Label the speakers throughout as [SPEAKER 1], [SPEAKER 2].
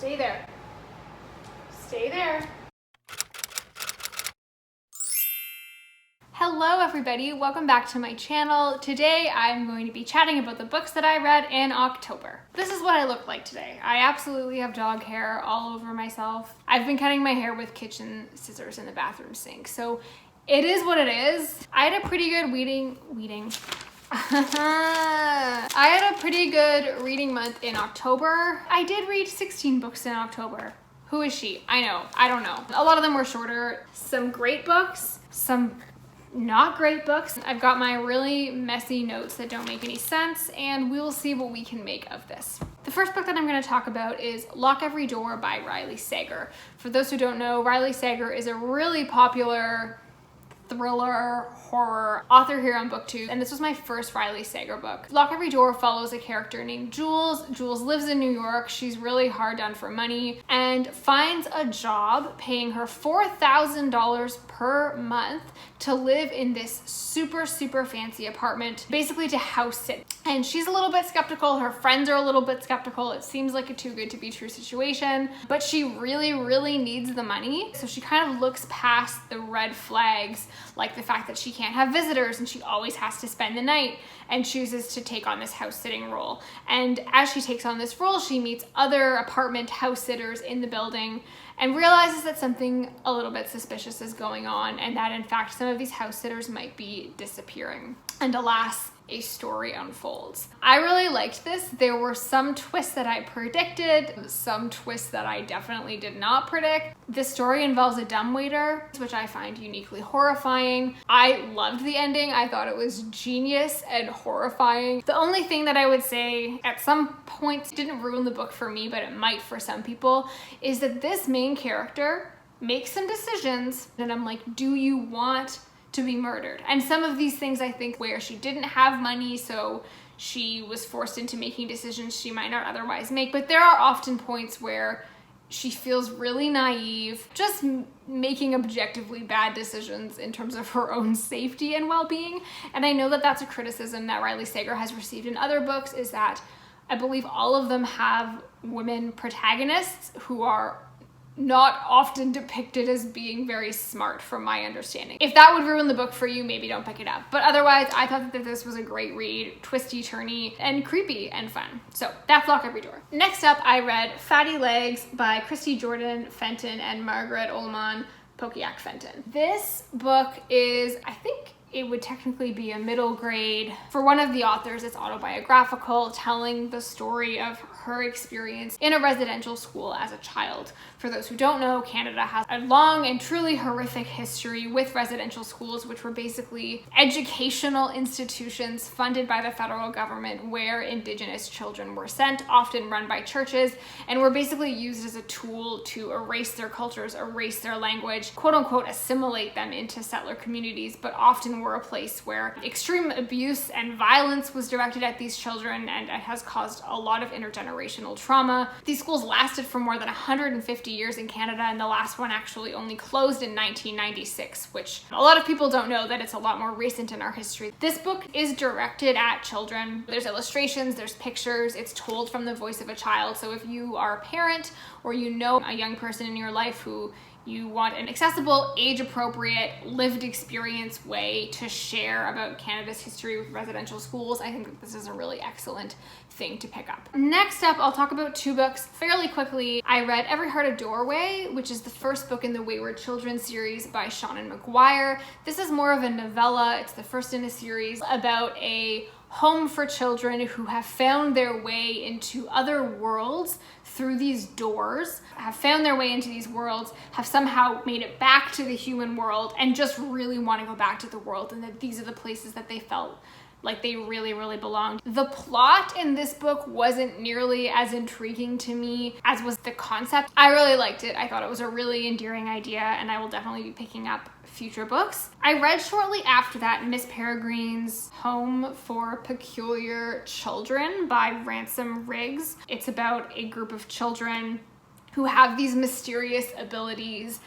[SPEAKER 1] Stay there. Stay there. Hello everybody, welcome back to my channel. Today I'm going to be chatting about the books that I read in October. This is what I look like today. I absolutely have dog hair all over myself. I've been cutting my hair with kitchen scissors in the bathroom sink, so it is what it is. I had a pretty good I had a pretty good reading month in October. I did read 16 books in October. Who is she? I know, I don't know. A lot of them were shorter. Some great books, some not great books. I've got my really messy notes that don't make any sense, and we'll see what we can make of this. The first book that I'm going to talk about is Lock Every Door by Riley Sager. For those who don't know, Riley Sager is a really popular thriller, horror author here on BookTube, and this was my first Riley Sager book. Lock Every Door follows a character named Jules. Jules lives in New York. She's really hard done for money and finds a job paying her $4,000 per month to live in this super fancy apartment, basically to house sit. And she's a little bit skeptical. Her friends are a little bit skeptical. It seems like a too good to be true situation, but she really needs the money. So she kind of looks past the red flags, like the fact that she can't have visitors and she always has to spend the night, and chooses to take on this house sitting role. And as she takes on this role, she meets other apartment house sitters in the building and realizes that something a little bit suspicious is going on, and that in fact some of these house sitters might be disappearing. And alas, a story unfolds. I really liked this. There were some twists that I predicted, some twists that I definitely did not predict. This story involves a dumbwaiter, which I find uniquely horrifying. I loved the ending. I thought it was genius and horrifying. The only thing that I would say at some points didn't ruin the book for me, but it might for some people, is that this main character makes some decisions and I'm like, do you want to be murdered? And some of these things, I think, where she didn't have money, so she was forced into making decisions she might not otherwise make. But there are often points where she feels really naive, just making objectively bad decisions in terms of her own safety and well-being. And I know that that's a criticism that Riley Sager has received in other books, is that I believe all of them have women protagonists who are not often depicted as being very smart, from my understanding. If that would ruin the book for you, maybe don't pick it up. But otherwise, I thought that this was a great read, twisty, turny, and creepy and fun. So that's Lock Every Door. Next up, I read Fatty Legs by Christy, Jordan-Fenton, and Margaret, olemaun, pokiak-fenton. This book is, I think, it would technically be a middle grade. For one of the authors, it's autobiographical, telling the story of her experience in a residential school as a child. For those who don't know, Canada has a long and truly horrific history with residential schools, which were basically educational institutions funded by the federal government where Indigenous children were sent, often run by churches, and were basically used as a tool to erase their cultures, erase their language, quote unquote, assimilate them into settler communities, but often were a place where extreme abuse and violence was directed at these children, and it has caused a lot of intergenerational trauma. These schools lasted for more than 150 years in Canada, and the last one actually only closed in 1996, which a lot of people don't know that it's a lot more recent in our history. This book is directed at children. There's illustrations, there's pictures, it's told from the voice of a child. So if you are a parent or you know a young person in your life who you want an accessible, age-appropriate, lived experience way to share about Canada's history with residential schools, I think that this is a really excellent thing to pick up. Next up, I'll talk about two books fairly quickly. I read Every Heart a Doorway, which is the first book in the Wayward Children series by Seanan mcguire. This is more of a novella. It's the first in a series about a home for children who have found their way into other worlds through these doors, have found their way into these worlds, have somehow made it back to the human world, and just really want to go back to the world, and that these are the places that they felt like they really belonged. The plot in this book wasn't nearly as intriguing to me as was the concept. I really liked it. I thought it was a really endearing idea, and I will definitely be picking up future books. I read shortly after that Miss Peregrine's Home for Peculiar Children by Ransom. It's about a group of children who have these mysterious abilities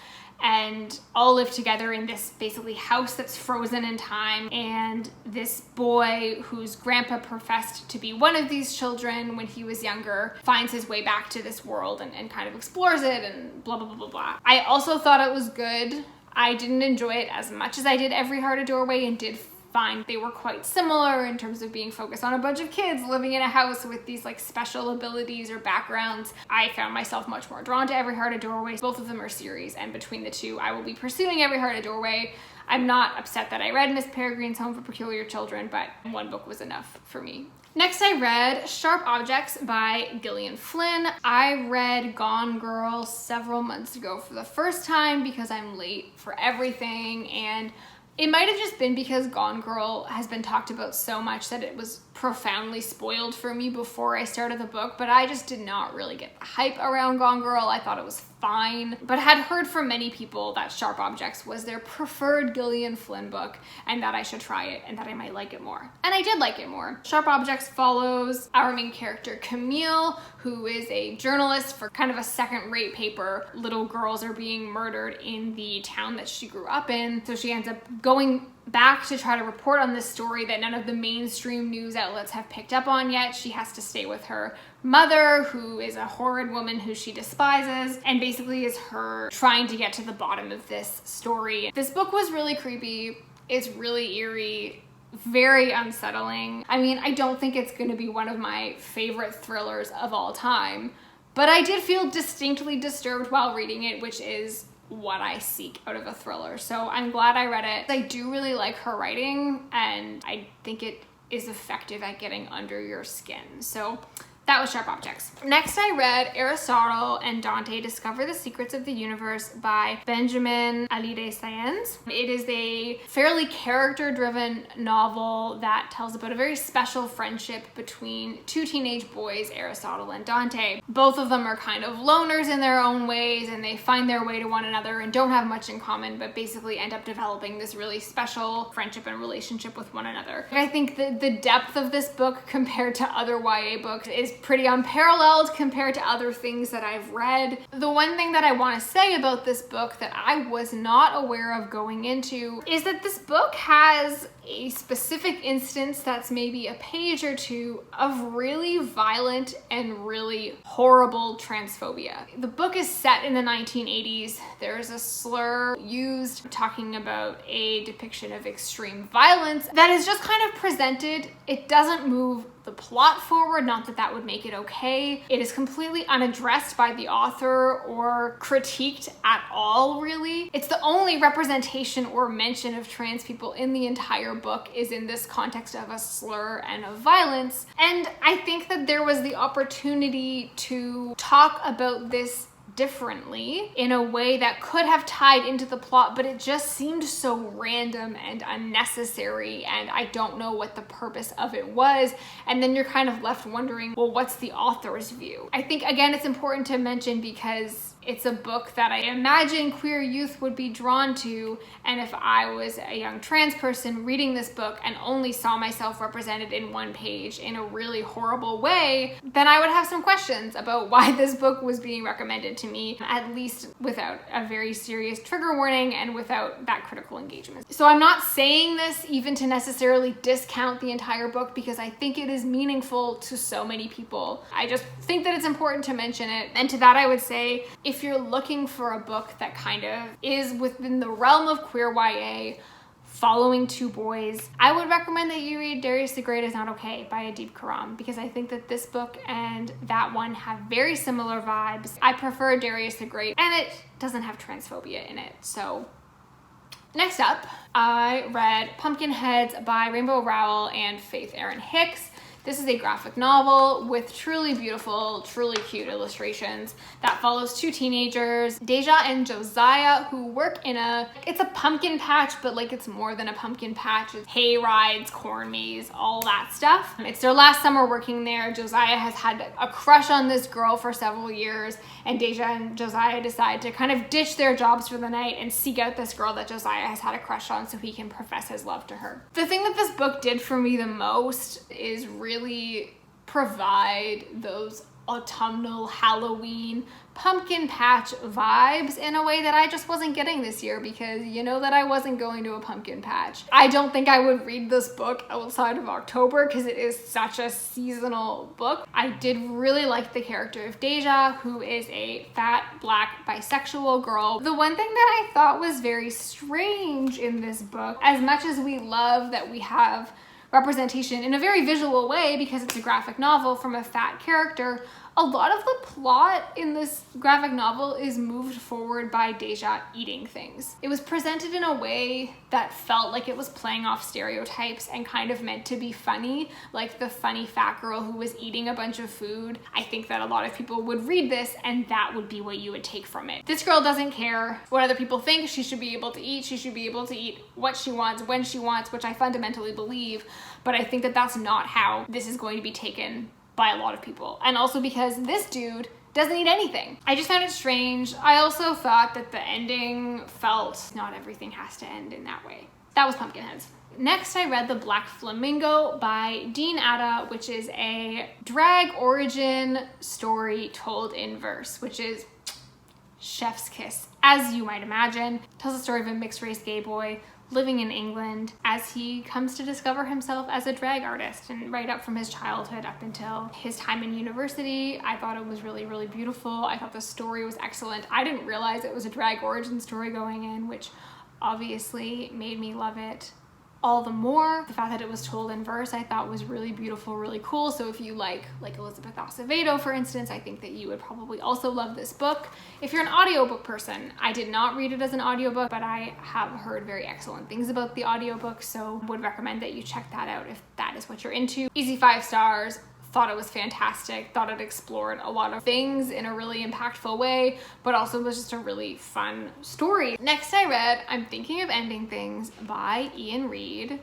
[SPEAKER 1] and all live together in this basically house that's frozen in time. And this boy whose grandpa professed to be one of these children when he was younger finds his way back to this world and kind of explores it and blah, blah, blah, blah, blah. I also thought it was good. I didn't enjoy it as much as I did Every Heart a Doorway, and did find they were quite similar in terms of being focused on a bunch of kids living in a house with these like special abilities or backgrounds. I found myself much more drawn to Every Heart a Doorway. Both of them are series, and between the two, I will be pursuing Every Heart a Doorway. I'm not upset that I read Miss Peregrine's Home for Peculiar Children, but one book was enough for me. Next, I read Sharp Objects by Gillian Flynn. I read Gone Girl several months ago for the first time because I'm late for everything, and it might have just been because Gone Girl has been talked about so much that it was profoundly spoiled for me before I started the book, but I just did not really get the hype around Gone Girl. I thought it was fine, but had heard from many people that Sharp Objects was their preferred Gillian Flynn book and that I should try it and that I might like it more. And I did like it more. Sharp Objects follows our main character, Camille, who is a journalist for kind of a second-rate paper. Little girls are being murdered in the town that she grew up in, so she ends up going back to try to report on this story that none of the mainstream news outlets have picked up on yet. She has to stay with her mother, who is a horrid woman who she despises, and basically is her trying to get to the bottom of this story. This book was really creepy. It's really eerie, very unsettling. I mean, I don't think it's going to be one of my favorite thrillers of all time, but I did feel distinctly disturbed while reading it, which is what I seek out of a thriller. So I'm glad I read it. I do really like her writing, and I think it is effective at getting under your skin. So that was Sharp Objects. Next, I read Aristotle and Dante Discover the Secrets of the Universe by Benjamin Alire Sáenz. It is a fairly character-driven novel that tells about a very special friendship between two teenage boys, Aristotle and Dante. Both of them are kind of loners in their own ways, and they find their way to one another and don't have much in common, but basically end up developing this really special friendship and relationship with one another. I think the depth of this book compared to other YA books is pretty unparalleled compared to other things that I've read. The one thing that I want to say about this book that I was not aware of going into is that this book has a specific instance that's maybe a page or two of really violent and really horrible transphobia. The book is set in the 1980s. There's a slur used talking about a depiction of extreme violence that is just kind of presented. It doesn't move the plot forward, not that that would make it okay. It is completely unaddressed by the author or critiqued at all, really. It's the only representation or mention of trans people in the entire book is in this context of a slur and of violence. And I think that there was the opportunity to talk about this differently in a way that could have tied into the plot, but it just seemed so random and unnecessary, and I don't know what the purpose of it was. And then you're kind of left wondering, well, what's the author's view? I think, again, it's important to mention because it's a book that I imagine queer youth would be drawn to, and if I was a young trans person reading this book and only saw myself represented in one page in a really horrible way, then I would have some questions about why this book was being recommended to me, at least without a very serious trigger warning and without that critical engagement. So I'm not saying this even to necessarily discount the entire book, because I think it is meaningful to so many people. I just think that it's important to mention it. And to that I would say, if you're looking for a book that kind of is within the realm of queer YA, following two boys, I would recommend that you read Darius the Great Is Not Okay by Adib Khorram, because I think that this book and that one have very similar vibes. I prefer Darius the Great, and it doesn't have transphobia in it. So next up, I read Pumpkinheads by Rainbow Rowell and Faith Erin Hicks. This is a graphic novel with truly beautiful, truly cute illustrations that follows two teenagers, Deja and Josiah, who work in it's a pumpkin patch, but like it's more than a pumpkin patch. It's hay rides, corn maze, all that stuff. It's their last summer working there. Josiah has had a crush on this girl for several years, and Deja and Josiah decide to kind of ditch their jobs for the night and seek out this girl that Josiah has had a crush on so he can profess his love to her. The thing that this book did for me the most is really provide those autumnal Halloween pumpkin patch vibes in a way that I just wasn't getting this year, because you know that I wasn't going to a pumpkin patch. I don't think I would read this book outside of October because it is such a seasonal book. I did really like the character of Deja, who is a fat black bisexual girl. The one thing that I thought was very strange in this book, as much as we love that we have representation in a very visual way because it's a graphic novel from a fat character, a lot of the plot in this graphic novel is moved forward by Deja eating things. It was presented in a way that felt like it was playing off stereotypes and kind of meant to be funny, like the funny fat girl who was eating a bunch of food. I think that a lot of people would read this and that would be what you would take from it. This girl doesn't care what other people think. She should be able to eat. She should be able to eat what she wants, when she wants, which I fundamentally believe, but I think that that's not how this is going to be taken by a lot of people. And also because this dude doesn't eat anything. I just found it strange. I also thought that the ending felt not everything has to end in that way. That was Pumpkinheads. Next, I read The Black Flamingo by Dean Atta, which is a drag origin story told in verse, which is chef's kiss, as you might imagine. It tells the story of a mixed race gay boy living in England as he comes to discover himself as a drag artist, and right up from his childhood up until his time in university. I thought it was really, really beautiful. I thought the story was excellent. I didn't realize it was a drag origin story going in, which obviously made me love it all the more. The fact that it was told in verse I thought was really beautiful, really cool. So if you like Elizabeth Acevedo, for instance, I think that you would probably also love this book. If you're an audiobook person, I did not read it as an audiobook, but I have heard very excellent things about the audiobook, so would recommend that you check that out if that is what you're into. Easy 5 stars. Thought it was fantastic, thought it explored a lot of things in a really impactful way, but also was just a really fun story. Next I read I'm Thinking of Ending Things by Iain Reid.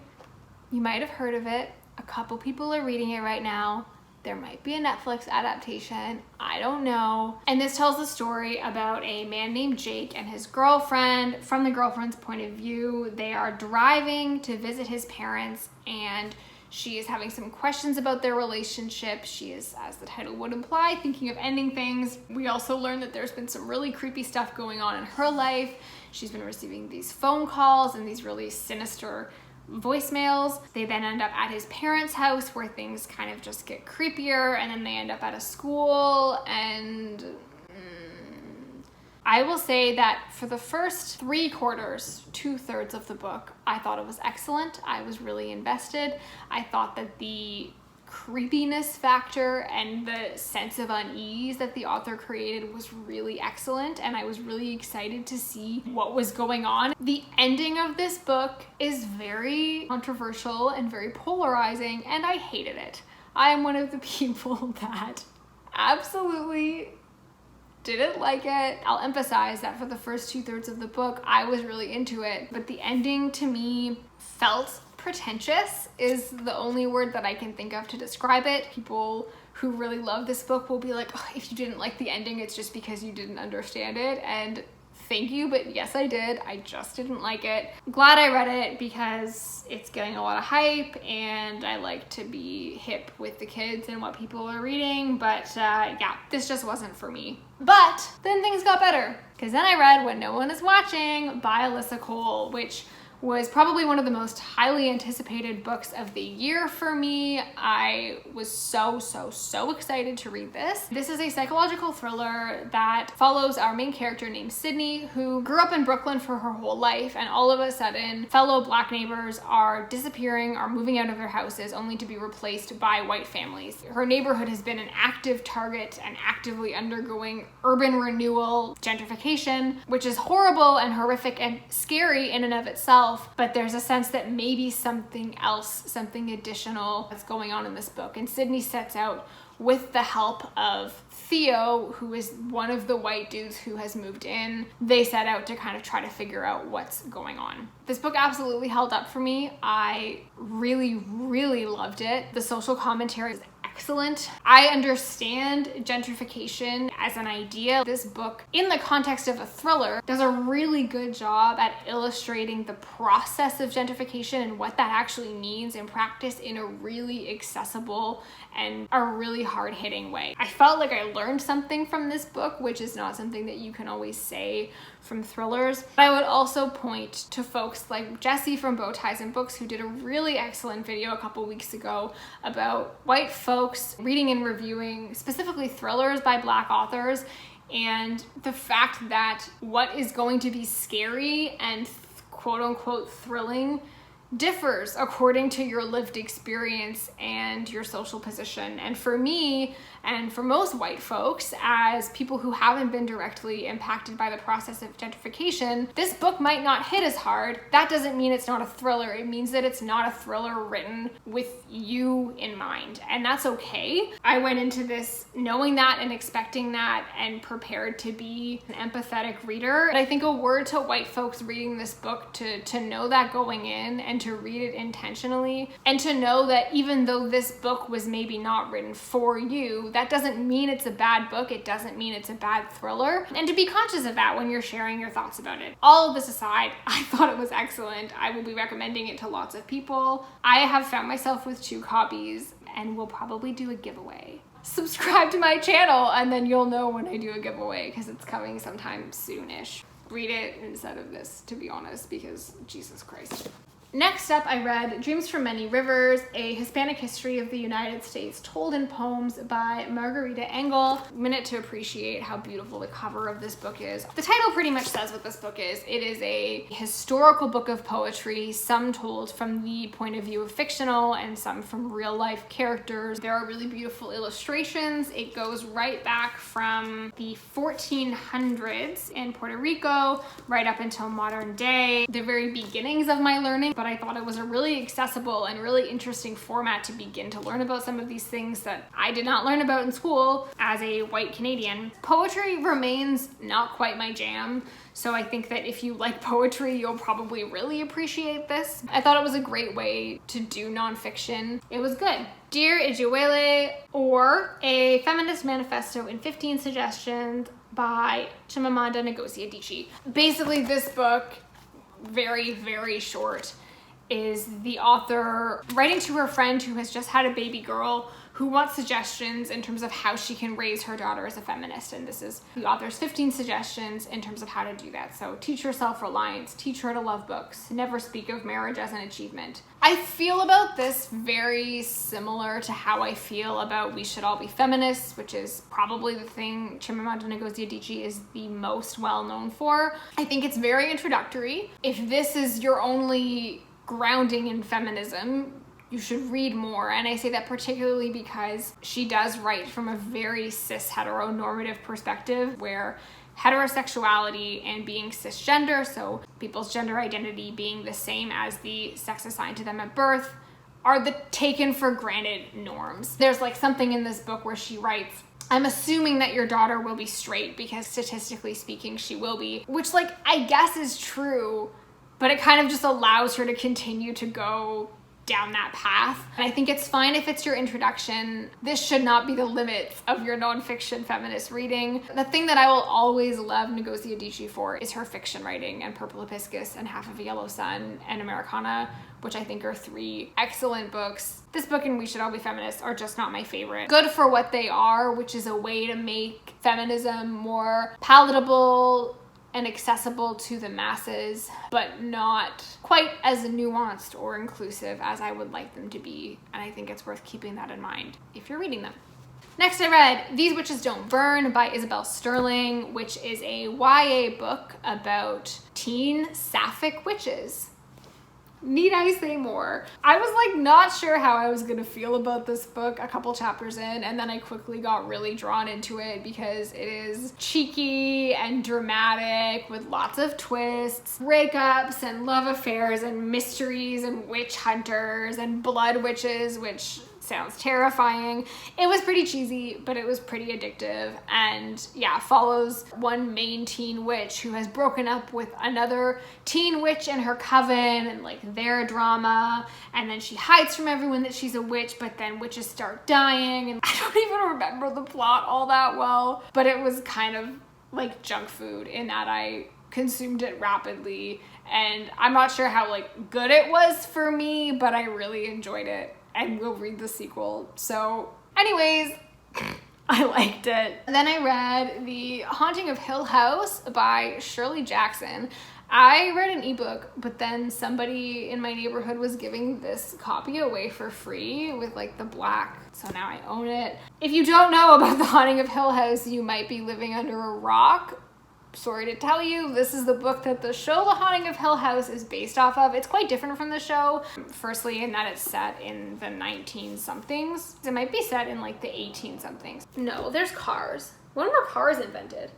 [SPEAKER 1] You might have heard of it. A couple people are reading it right now. There might be a Netflix adaptation. I don't know. And this tells the story about a man named Jake and his girlfriend. From the girlfriend's point of view, they are driving to visit his parents, and she is having some questions about their relationship. She is, as the title would imply, thinking of ending things. We also learn that there's been some really creepy stuff going on in her life. She's been receiving these phone calls and these really sinister voicemails. They then end up at his parents' house where things kind of just get creepier, and then they end up at a school, and I will say that for the first 3/4, 2/3 of the book, I thought it was excellent. I was really invested. I thought that the creepiness factor and the sense of unease that the author created was really excellent, and I was really excited to see what was going on. The ending of this book is very controversial and very polarizing, and I hated it. I am one of the people that absolutely didn't like it. I'll emphasize that for the first 2/3 of the book, I was really into it, but the ending to me felt pretentious is the only word that I can think of to describe it. People who really love this book will be like, oh, if you didn't like the ending, it's just because you didn't understand it, and thank you, but yes, I did. I just didn't like it. Glad I read it because it's getting a lot of hype, and I like to be hip with the kids and what people are reading, but yeah, this just wasn't for me. But then things got better, because then I read When No One Is Watching by Alyssa Cole, which was probably one of the most highly anticipated books of the year for me. I was so excited to read this. This is a psychological thriller that follows our main character named Sydney, who grew up in Brooklyn for her whole life, and all of a sudden fellow black neighbors are disappearing, are moving out of their houses only to be replaced by white families. Her neighborhood has been an active target and actively undergoing urban renewal, gentrification, which is horrible and horrific and scary in and of itself. But there's a sense that maybe something else, something additional that's going on in this book. And Sydney sets out with the help of Theo, who is one of the white dudes who has moved in. They set out to kind of try to figure out what's going on. This book absolutely held up for me. I really loved it. The social commentary is excellent. I understand gentrification as an idea. This book, in the context of a thriller, does a really good job at illustrating the process of gentrification and what that actually means in practice in a really accessible and a really hard-hitting way. I felt like I learned something from this book, which is not something that you can always say from thrillers. But I would also point to folks like Jessie from Bow Ties and Books, who did a really excellent video a couple weeks ago about white folks reading and reviewing specifically thrillers by Black authors, and the fact that what is going to be scary and quote-unquote thrilling differs according to your lived experience and your social position. And for me, and for most white folks, as people who haven't been directly impacted by the process of gentrification, this book might not hit as hard. That doesn't mean it's not a thriller. It means that it's not a thriller written with you in mind, and that's okay. I went into this knowing that and expecting that and prepared to be an empathetic reader. But I think a word to white folks reading this book to know that going in and to read it intentionally, and to know that even though this book was maybe not written for you, that doesn't mean it's a bad book. It doesn't mean it's a bad thriller. And to be conscious of that when you're sharing your thoughts about it. All of this aside, I thought it was excellent. I will be recommending it to lots of people. I have found myself with 2 copies and will probably do a giveaway. Subscribe to my channel and then you'll know when I do a giveaway, because it's coming sometime soonish. Read it instead of this, to be honest, because Jesus Christ. Next up, I read Dreams from Many Rivers, a Hispanic history of the United States told in poems by Margarita Engle. A minute to appreciate how beautiful the cover of this book is. The title pretty much says what this book is. It is a historical book of poetry, some told from the point of view of fictional and some from real life characters. There are really beautiful illustrations. It goes right back from the 1400s in Puerto Rico, right up until modern day, the very beginnings of my learning. But I thought it was a really accessible and really interesting format to begin to learn about some of these things that I did not learn about in school as a white Canadian. Poetry remains not quite my jam, so I think that if you like poetry, you'll probably really appreciate this. I thought it was a great way to do nonfiction. It was good. Dear Ijeawele, or A Feminist Manifesto in 15 Suggestions by Chimamanda Ngozi Adichie. Basically, this book, very, very short, is the author writing to her friend who has just had a baby girl who wants suggestions in terms of how she can raise her daughter as a feminist. And this is the author's 15 suggestions in terms of how to do that. So teach her self-reliance, teach her to love books, never speak of marriage as an achievement. I feel about this very similar to how I feel about We Should All Be Feminists, which is probably the thing Chimamanda Ngozi Adichie is the most well known for. I think it's very introductory. If this is your only grounding in feminism, you should read more. And I say that particularly because she does write from a very cis heteronormative perspective, where heterosexuality and being cisgender, so people's gender identity being the same as the sex assigned to them at birth, are the taken for granted norms. There's like something in this book where she writes, I'm assuming that your daughter will be straight because statistically speaking she will be, which like I guess is true, but it kind of just allows her to continue to go down that path. And I think it's fine if it's your introduction. This should not be the limits of your nonfiction feminist reading. The thing that I will always love Ngozi Adichie for is her fiction writing, and Purple Hibiscus and Half of a Yellow Sun and Americana, which I think are 3 excellent books. This book and We Should All Be Feminists are just not my favorite. Good for what they are, which is a way to make feminism more palatable and accessible to the masses, but not quite as nuanced or inclusive as I would like them to be. And I think it's worth keeping that in mind if you're reading them. Next, I read These Witches Don't Burn by Isabel Sterling, which is a YA book about teen sapphic witches. Need I say more? I was like not sure how I was gonna feel about this book a couple chapters in, and then I quickly got really drawn into it because it is cheeky and dramatic with lots of twists, breakups and love affairs and mysteries and witch hunters and blood witches, which sounds terrifying. It was pretty cheesy, but it was pretty addictive, and yeah, follows one main teen witch who has broken up with another teen witch and her coven, and like their drama, and then she hides from everyone that she's a witch, but then witches start dying, and I don't even remember the plot all that well, but it was kind of like junk food in that I consumed it rapidly, and I'm not sure how like good it was for me, but I really enjoyed it and will read the sequel. So anyways, I liked it. Then I read The Haunting of Hill House by Shirley Jackson. I read an ebook, but then somebody in my neighborhood was giving this copy away for free with like the black, so now I own it. If you don't know about The Haunting of Hill House, you might be living under a rock. Sorry to tell you, this is the book that the show The Haunting of Hill House is based off of. It's quite different from the show. Firstly, in that it's set in the 19-somethings. It might be set in like the 18-somethings. No, there's cars. When were cars invented?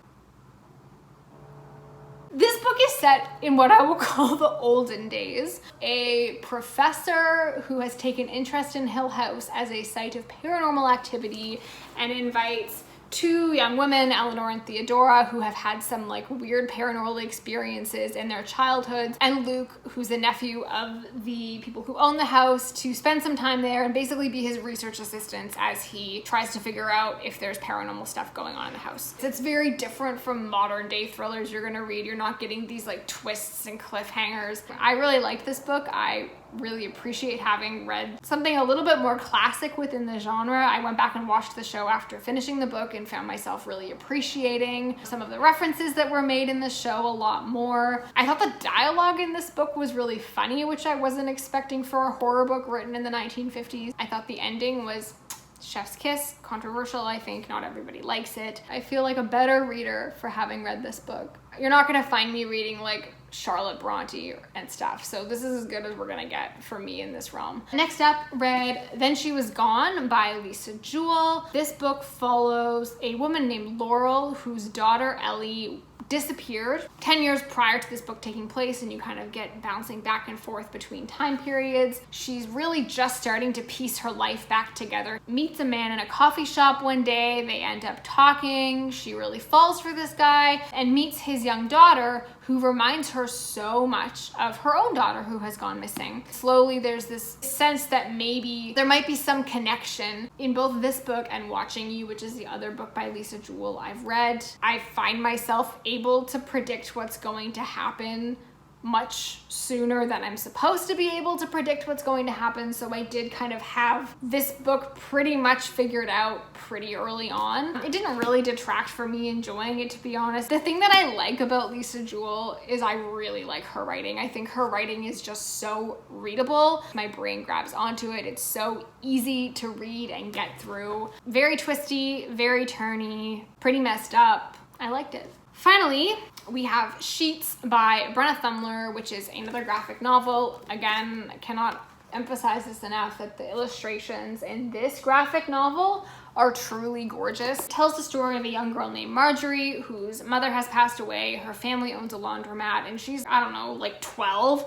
[SPEAKER 1] This book is set in what I will call the olden days. A professor who has taken interest in Hill House as a site of paranormal activity and invites two young women, Eleanor and Theodora, who have had some like weird paranormal experiences in their childhoods, and Luke, who's the nephew of the people who own the house, to spend some time there and basically be his research assistants as he tries to figure out if there's paranormal stuff going on in the house. It's very different from modern day thrillers you're gonna read. You're not getting these like twists and cliffhangers. I really liked this book. I really appreciate having read something a little bit more classic within the genre. I went back and watched the show after finishing the book and found myself really appreciating some of the references that were made in the show a lot more. I thought the dialogue in this book was really funny, which I wasn't expecting for a horror book written in the 1950s. I thought the ending was chef's kiss, controversial. I think not everybody likes it. I feel like a better reader for having read this book. You're not gonna find me reading like Charlotte Bronte and stuff, so this is as good as we're gonna get for me in this realm. Next up, read Then She Was Gone by Lisa Jewell. This book follows a woman named Laurel whose daughter Ellie disappeared 10 years prior to this book taking place, and you kind of get bouncing back and forth between time periods. She's really just starting to piece her life back together. Meets a man in a coffee shop one day, they end up talking, she really falls for this guy, and meets his young daughter, who reminds her so much of her own daughter who has gone missing. Slowly there's this sense that maybe there might be some connection in both this book and Watching You, which is the other book by Lisa Jewell I've read. I find myself able to predict what's going to happen much sooner than I'm supposed to be able to predict what's going to happen, so I did kind of have this book pretty much figured out pretty early on. It didn't really detract from me enjoying it, to be honest. The thing that I like about Lisa Jewell is I really like her writing. I think her writing is just so readable. My brain grabs onto it. It's so easy to read and get through. Very twisty, very turny, pretty messed up. I liked it. Finally, we have Sheets by Brenna Thumler, which is another graphic novel. Again, I cannot emphasize this enough that the illustrations in this graphic novel are truly gorgeous. It tells the story of a young girl named Marjorie whose mother has passed away. Her family owns a laundromat, and she's, I don't know, like 12,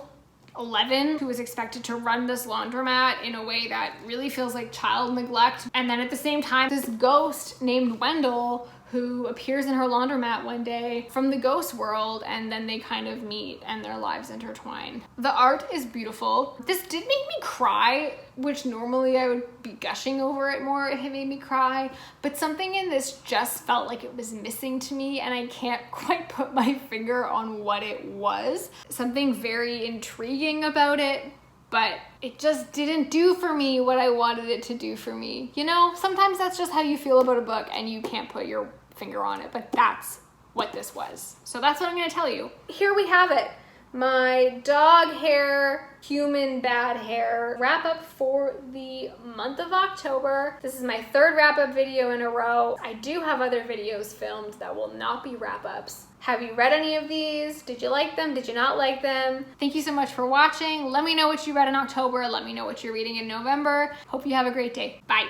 [SPEAKER 1] 11, who is expected to run this laundromat in a way that really feels like child neglect. And then at the same time, this ghost named Wendell who appears in her laundromat one day from the ghost world, and then they kind of meet and their lives intertwine. The art is beautiful. This did make me cry, which normally I would be gushing over it more if it made me cry, but something in this just felt like it was missing to me, and I can't quite put my finger on what it was. Something very intriguing about it, but it just didn't do for me what I wanted it to do for me. You know, sometimes that's just how you feel about a book and you can't put your finger on it, but that's what this was. So that's what I'm gonna tell you. Here we have it. My dog hair, human bad hair wrap up for the month of October. This is my third wrap up video in a row. I do have other videos filmed that will not be wrap ups. Have you read any of these? Did you like them? Did you not like them? Thank you so much for watching. Let me know what you read in October. Let me know what you're reading in November. Hope you have a great day. Bye.